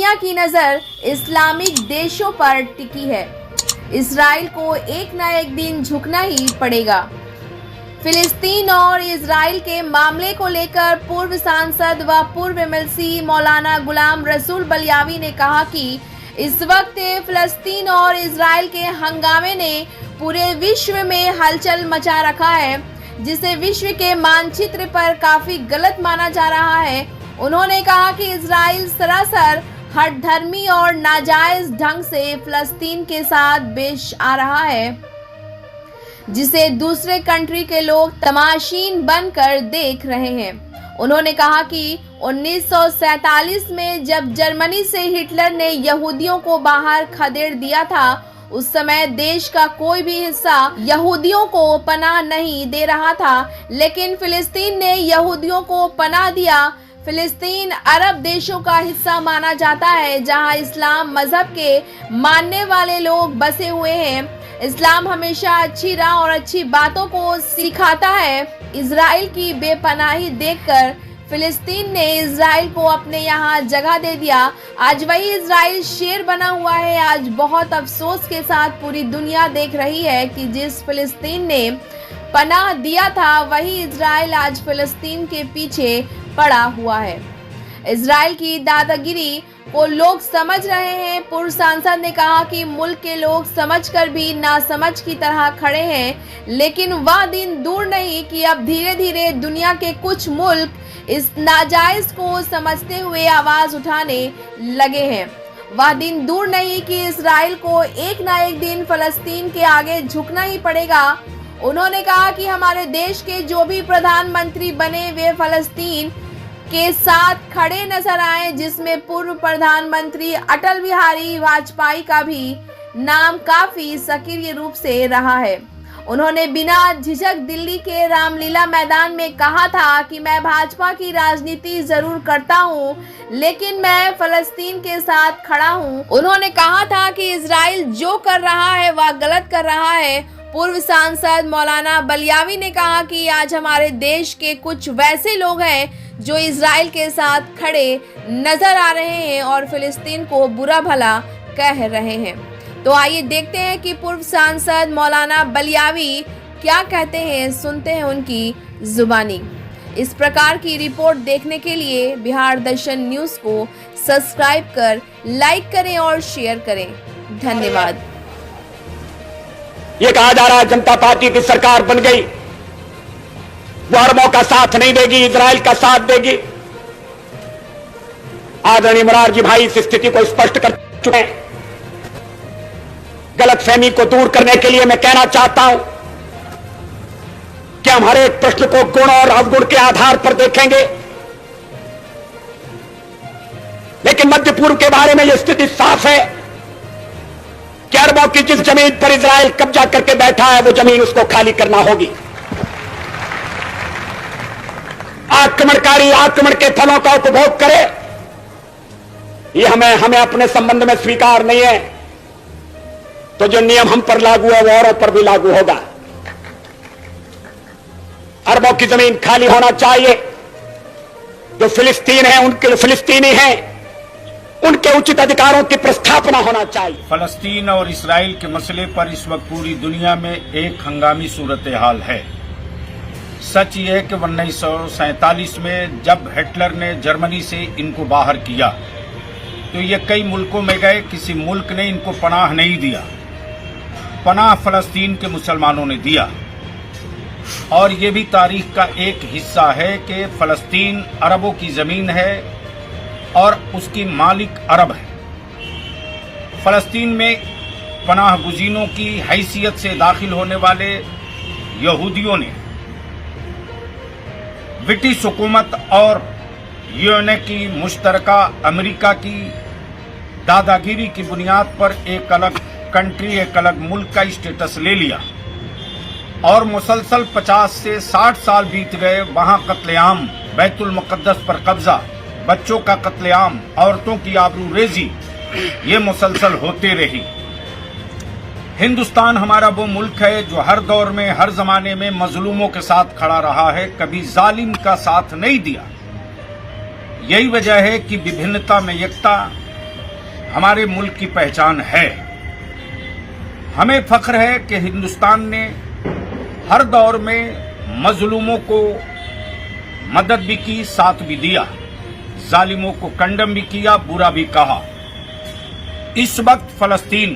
दुनिया की नजर इस्लामिक देशों पर टिकी है। इजराइल को एक न एक दिन झुकना ही पड़ेगा। फिलिस्तीन और इजराइल के मामले को लेकर पूर्व सांसद व पूर्व एमएलसी मौलाना गुलाम रसूल बलियावी ने कहा कि इस वक्त फिलिस्तीन और इजराइल के हंगामे ने पूरे विश्व में हलचल मचा रखा है, जिसे विश्व के मानचित्र पर काफी गलत माना जा रहा है। उन्होंने कहा कि इजराइल सरासर हठधर्मी और नाजायज ढंग से फिलिस्तीन के साथ पेश आ रहा है, जिसे दूसरे कंट्री के लोग तमाशीन बनकर देख रहे हैं। उन्होंने कहा कि 1947 में जब जर्मनी से हिटलर ने यहूदियों को बाहर खदेड़ दिया था, उस समय देश का कोई भी हिस्सा यहूदियों को पनाह नहीं दे रहा था, लेकिन फिलिस्तीन ने यहूदियों को पनाह दिया। फिलिस्तीन अरब देशों का हिस्सा माना जाता है, जहां इस्लाम मजहब के मानने वाले लोग बसे हुए हैं। इस्लाम हमेशा अच्छी राह और अच्छी बातों को सिखाता है। इजराइल की बेपनाही देखकर फिलिस्तीन ने इजराइल को अपने यहाँ जगह दे दिया। आज वही इजराइल शेर बना हुआ है। आज बहुत अफसोस के साथ पूरी दुनिया देख रही है कि जिस फिलिस्तीन ने पनाह दिया था, वही इजराइल आज फिलिस्तीन के पीछे पड़ा हुआ है। इजराइल की दादागिरी को लोग समझ रहे हैं। पूर्व सांसद ने कहा कि मुल्क के लोग समझकर भी नासमझ की तरह खड़े हैं, लेकिन वह दिन दूर नहीं कि अब धीरे धीरे दुनिया के कुछ मुल्क इस नाजायज को समझते हुए आवाज उठाने लगे हैं। वह दिन दूर नहीं कि इजराइल को एक ना एक दिन फिलिस्तीन के आगे झुकना ही पड़ेगा। उन्होंने कहा कि हमारे देश के जो भी प्रधानमंत्री बने वे फिलिस्तीन के साथ खड़े नजर आए, जिसमें पूर्व प्रधानमंत्री अटल बिहारी वाजपेयी का भी नाम काफी सक्रिय रूप से रहा है। उन्होंने बिना झिझक दिल्ली के रामलीला मैदान में कहा था कि मैं भाजपा की राजनीति जरूर करता हूं, लेकिन मैं फिलिस्तीन के साथ खड़ा हूं। उन्होंने कहा था कि इजराइल जो कर रहा है वह गलत कर रहा है। पूर्व सांसद मौलाना बलियावी ने कहा कि आज हमारे देश के कुछ वैसे लोग हैं जो इजराइल के साथ खड़े नजर आ रहे हैं और फिलिस्तीन को बुरा भला कह रहे हैं। तो आइए देखते हैं कि पूर्व सांसद मौलाना बलियावी क्या कहते हैं, सुनते हैं उनकी जुबानी। इस प्रकार की रिपोर्ट देखने के लिए बिहार दर्शन न्यूज को सब्सक्राइब कर लाइक करें और शेयर करें। धन्यवाद। ये कहा जा रहा है जनता पार्टी की सरकार बन गई, वो अरबों का साथ नहीं देगी, इजराइल का साथ देगी। आदरणीय मोरारजी भाई इस स्थिति को स्पष्ट कर चुके हैं। गलतफहमी को दूर करने के लिए मैं कहना चाहता हूं कि हम हर एक प्रश्न को गुण और अवगुण के आधार पर देखेंगे, लेकिन मध्य पूर्व के बारे में यह स्थिति साफ है कि अरबों की जिस जमीन पर इजराइल कब्जा करके बैठा है, वो जमीन उसको खाली करना होगी। आक्रमणकारी आक्रमण के फलों का उपभोग करे, ये हमें अपने संबंध में स्वीकार नहीं है। तो जो नियम हम पर लागू है वो औरों पर भी लागू होगा। अरबों की जमीन खाली होना चाहिए। जो फिलिस्तीन है, उनके फिलिस्तीनी हैं, उनके उचित अधिकारों की प्रस्थापना होना चाहिए। फलस्तीन और इसराइल के मसले पर इस वक्त पूरी दुनिया में एक हंगामी सूरत हाल है। सच ये है कि 1947 में जब हिटलर ने जर्मनी से इनको बाहर किया तो ये कई मुल्कों में गए, किसी मुल्क ने इनको पनाह नहीं दिया। पनाह फलस्तीन के मुसलमानों ने दिया। और ये भी तारीख का एक हिस्सा है कि फलस्तीन अरबों की जमीन है और उसकी मालिक अरब है। फलस्तीन में पनाह गुज़ीनों की हैसियत से दाखिल होने वाले यहूदियों ने ब्रिटिश हुकूमत और यूएनए की मुश्तरका अमेरिका की दादागिरी की बुनियाद पर एक अलग कंट्री, एक अलग मुल्क का स्टेटस ले लिया और मुसलसल 50 से 60 साल बीत गए। वहां कत्लेआम, बैतुल मुक़द्दस पर कब्जा, बच्चों का कत्लेआम, औरतों की आबरूरेजी, ये मुसलसल होते रही। हिंदुस्तान हमारा वो मुल्क है जो हर दौर में, हर जमाने में मजलूमों के साथ खड़ा रहा है, कभी जालिम का साथ नहीं दिया। यही वजह है कि विभिन्नता में एकता, हमारे मुल्क की पहचान है। हमें फख्र है कि हिंदुस्तान ने हर दौर में मजलूमों को मदद भी की, साथ भी दिया, जालिमों को कंडम भी किया, बुरा भी कहा। इस वक्त फलस्तीन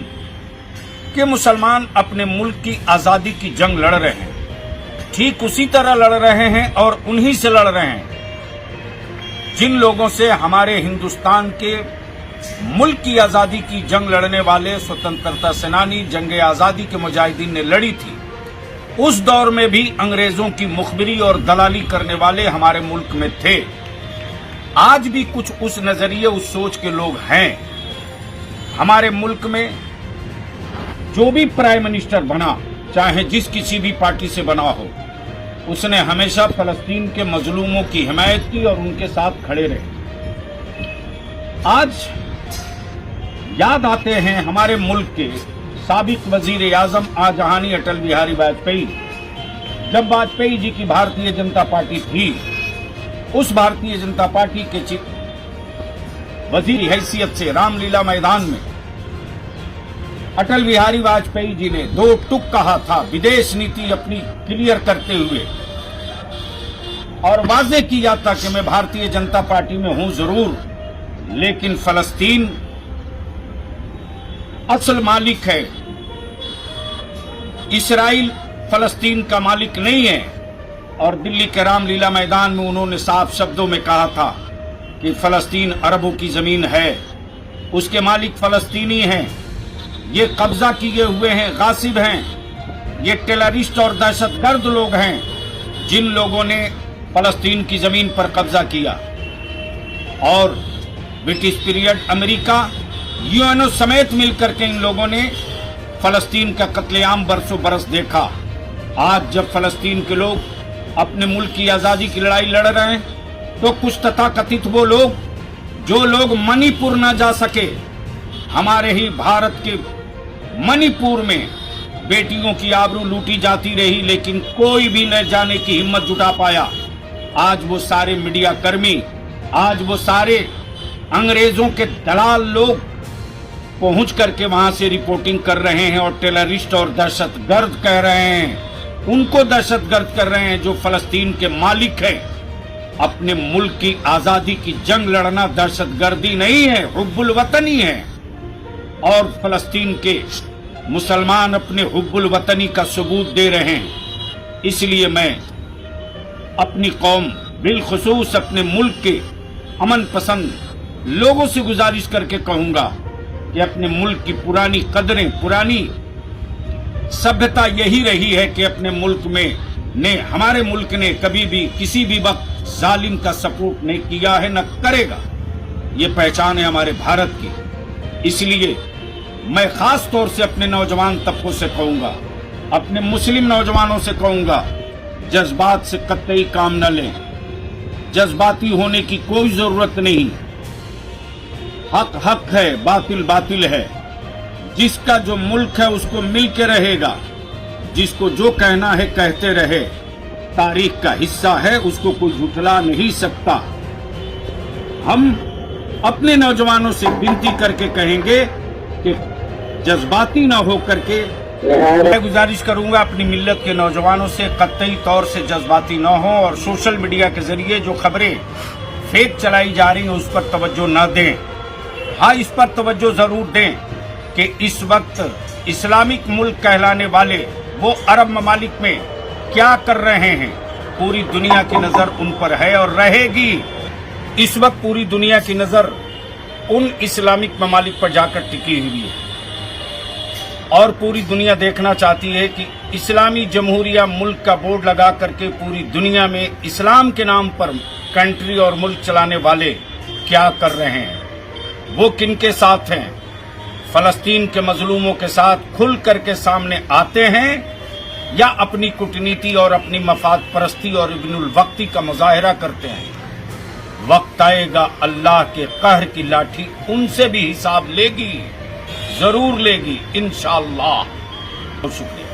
के मुसलमान अपने मुल्क की आजादी की जंग लड़ रहे हैं, ठीक उसी तरह लड़ रहे हैं और उन्हीं से लड़ रहे हैं जिन लोगों से हमारे हिंदुस्तान के मुल्क की आजादी की जंग लड़ने वाले स्वतंत्रता सेनानी, जंग आजादी के मुजाहिदीन ने लड़ी थी। उस दौर में भी अंग्रेजों की मुखबिरी और दलाली करने वाले हमारे मुल्क में थे। आज भी कुछ उस नजरिए, उस सोच के लोग हैं। हमारे मुल्क में जो भी प्राइम मिनिस्टर बना, चाहे जिस किसी भी पार्टी से बना हो, उसने हमेशा फलस्तीन के मजलूमों की हिमायत की और उनके साथ खड़े रहे। आज याद आते हैं हमारे मुल्क के साबिक वजीर आजम आजहानी अटल बिहारी वाजपेयी। जब वाजपेयी जी की भारतीय जनता पार्टी थी, उस भारतीय जनता पार्टी के चीफ वजीर हैसियत से रामलीला मैदान में अटल बिहारी वाजपेयी जी ने दो टुक कहा था, विदेश नीति अपनी क्लियर करते हुए, और वाजे किया था कि मैं भारतीय जनता पार्टी में हूं जरूर, लेकिन फलस्तीन असल मालिक है। इस्राइल फलस्तीन का मालिक नहीं है। और दिल्ली के रामलीला मैदान में उन्होंने साफ शब्दों में कहा था कि फलस्तीन अरबों की जमीन है, उसके मालिक फलस्तीनी हैं, ये कब्जा किए हुए हैं, गासिब हैं, ये टेररिस्ट और दहशतगर्द लोग हैं जिन लोगों ने फलस्तीन की जमीन पर कब्जा किया। और ब्रिटिश पीरियड, अमेरिका, यूएनओ समेत मिलकर के इन लोगों ने फलस्तीन का कत्लेआम बरसों बरस देखा। आज जब फलस्तीन के लोग अपने मुल्क की आजादी की लड़ाई लड़ रहे हैं, तो कुछ तथाकथित वो लोग जो लोग मणिपुर न जा सके, हमारे ही भारत के मणिपुर में बेटियों की आबरू लूटी जाती रही, लेकिन कोई भी न जाने की हिम्मत जुटा पाया। आज वो सारे मीडिया कर्मी, आज वो सारे अंग्रेजों के दलाल लोग पहुंच करके वहां से रिपोर्टिंग कर रहे हैं और टेररिस्ट और दहशतगर्द कह रहे हैं, उनको दहशतगर्द कर रहे हैं जो फलस्तीन के मालिक हैं। अपने मुल्क की आजादी की जंग लड़ना दहशतगर्दी नहीं है, हुब्बुल वतनी है। और फलस्तीन के मुसलमान अपने हुब्बुल वतनी का सबूत दे रहे हैं। इसलिए मैं अपनी कौम, बिलखुसूस अपने मुल्क के अमन पसंद लोगों से गुजारिश करके कहूंगा कि अपने मुल्क की पुरानी कदरें, पुरानी सभ्यता यही रही है कि अपने मुल्क में हमारे मुल्क ने कभी भी किसी भी वक्त जालिम का सपोर्ट नहीं किया है, न करेगा। ये पहचान है हमारे भारत की। इसलिए मैं खास तौर से अपने नौजवान तबकों से कहूंगा, अपने मुस्लिम नौजवानों से कहूंगा, जज्बात से कतई काम न लें। जज्बाती होने की कोई जरूरत नहीं। हक हक है, बातिल बातिल है। जिसका जो मुल्क है उसको मिल के रहेगा, जिसको जो कहना है कहते रहे। तारीख का हिस्सा है, उसको कोई झुठला नहीं सकता। हम अपने नौजवानों से विनती करके कहेंगे कि जज्बाती ना हो करके, मैं गुजारिश करूंगा अपनी मिल्लत के नौजवानों से कतई तौर से जज्बाती ना हो और सोशल मीडिया के जरिए जो खबरें फेक चलाई जा रही हैं उस पर तवज्जो न दें। हाँ, इस पर तवज्जो जरूर दें कि इस वक्त इस्लामिक मुल्क कहलाने वाले वो अरब ममालिक में क्या कर रहे हैं। पूरी दुनिया की नजर उन पर है और रहेगी। इस वक्त पूरी दुनिया की नजर उन इस्लामिक ममालिक पर जाकर टिकी हुई है और पूरी दुनिया देखना चाहती है कि इस्लामी जमहूरिया मुल्क का बोर्ड लगा करके पूरी दुनिया में इस्लाम के नाम पर कंट्री और मुल्क चलाने वाले क्या कर रहे हैं, वो किनके साथ हैं। फलस्तीन के मजलूमों के साथ खुल करके सामने आते हैं या अपनी कूटनीति और अपनी मफाद परस्ती और इब्नुल वक्ती का मुजाहिरा करते हैं। वक्त आएगा अल्लाह के कहर की लाठी उनसे भी हिसाब लेगी, जरूर लेगी इंशाअल्लाह। शुक्रिया।